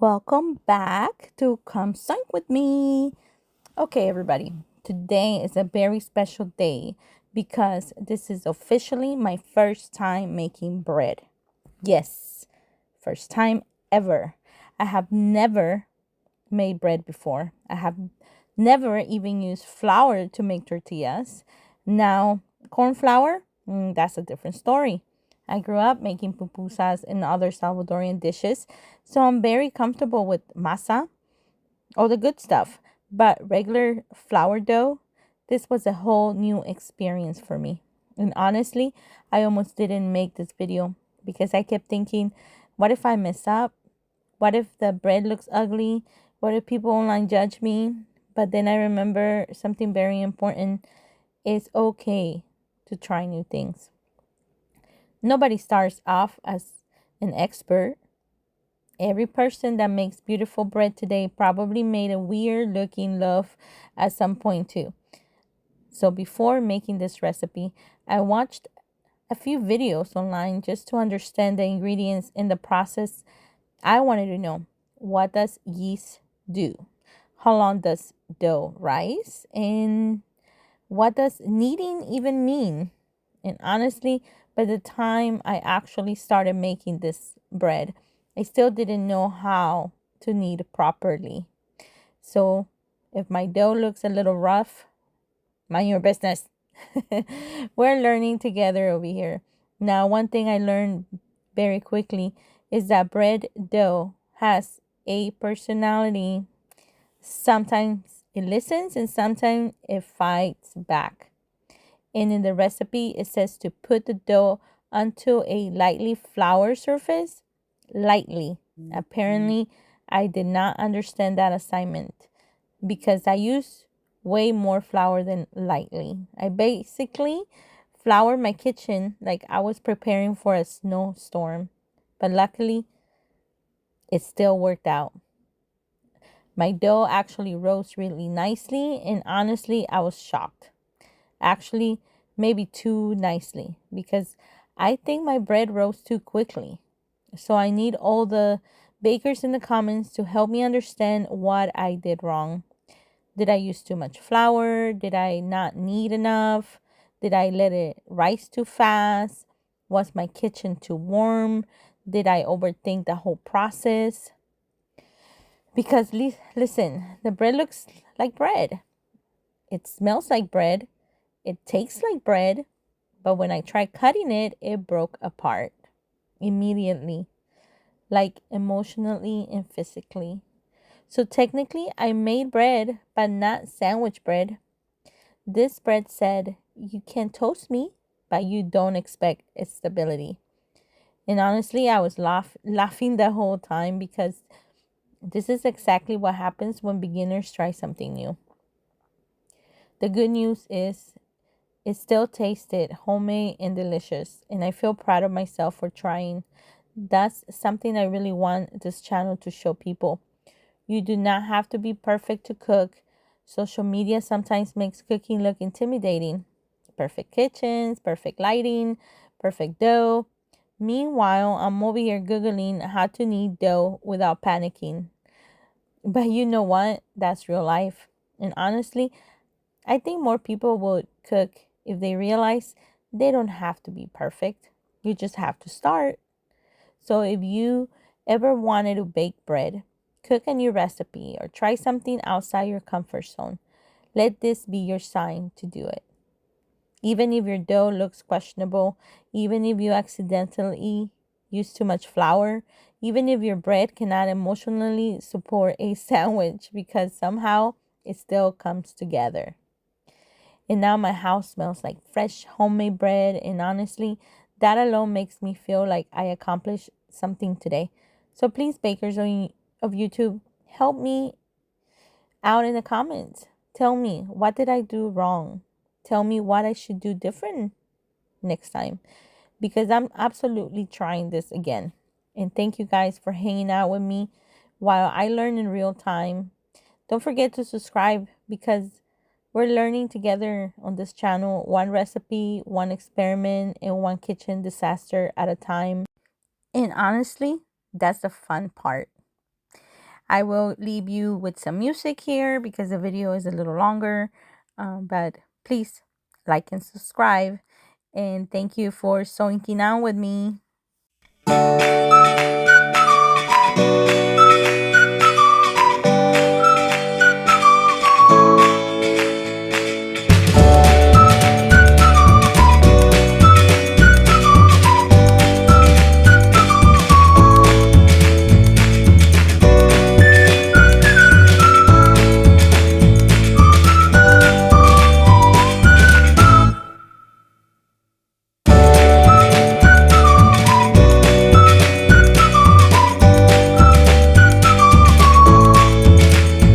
Welcome back to Come Zoink With Me. Okay, everybody, today is a very special day because this is officially my first time making bread. Yes, first time ever. I have never made bread before. I have never even used flour to make tortillas. Now, corn flour, that's a different story. I grew up making pupusas and other Salvadorian dishes, so I'm very comfortable with masa, all the good stuff. But regular flour dough, this was a whole new experience for me. And honestly, I almost didn't make this video because I kept thinking, what if I mess up? What if the bread looks ugly? What if people online judge me? But then I remember something very important. It's okay to try new things. Nobody starts off as an expert. Every person that makes beautiful bread today probably made a weird looking loaf at some point too. So before making this recipe, I watched a few videos online just to understand the ingredients in the process. I wanted to know, what does yeast do? How long does dough rise? And what does kneading even mean? And honestly, by the time I actually started making this bread, I still didn't know how to knead properly. So if my dough looks a little rough, mind your business. We're learning together over here. Now, one thing I learned very quickly is that bread dough has a personality. Sometimes it listens and sometimes it fights back. And in the recipe, it says to put the dough onto a lightly floured surface. Lightly. Apparently, I did not understand that assignment because I use way more flour than lightly. I basically floured my kitchen like I was preparing for a snowstorm. But luckily, it still worked out. My dough actually rose really nicely, and honestly, I was shocked. Actually, maybe too nicely because I think my bread rose too quickly. So I need all the bakers in the comments to help me understand what I did wrong. Did I use too much flour? Did I not knead enough? Did I let it rise too fast? Was my kitchen too warm? Did I overthink the whole process? Because listen, the bread looks like bread. It smells like bread. It tastes like bread. But when I tried cutting it, it broke apart immediately, like emotionally and physically. So technically, I made bread, but not sandwich bread. This bread said, "You can toast me, but you don't expect its stability." And honestly, I was laughing the whole time because this is exactly what happens when beginners try something new. The good news is it still tasted homemade and delicious, and I feel proud of myself for trying. That's something I really want this channel to show people. You do not have to be perfect to cook. Social media sometimes makes cooking look intimidating. Perfect kitchens, perfect lighting, perfect dough. Meanwhile, I'm over here Googling how to knead dough without panicking. But you know what? That's real life. And honestly, I think more people would cook if they realize they don't have to be perfect. You just have to start. So if you ever wanted to bake bread, cook a new recipe, or try something outside your comfort zone, let this be your sign to do it. Even if your dough looks questionable, even if you accidentally use too much flour, even if your bread cannot emotionally support a sandwich because somehow it still comes together. And now my house smells like fresh homemade bread. And honestly, that alone makes me feel like I accomplished something today. So please, bakers of YouTube, help me out in the comments. Tell me, what did I do wrong? Tell me what I should do different next time because I'm absolutely trying this again. And thank you guys for hanging out with me while I learn in real time. Don't forget to subscribe because we're learning together on this channel, one recipe, one experiment, and one kitchen disaster at a time. And honestly, that's the fun part. I will leave you with some music here because the video is a little longer. But please like and subscribe. And thank you for zoinking out with me.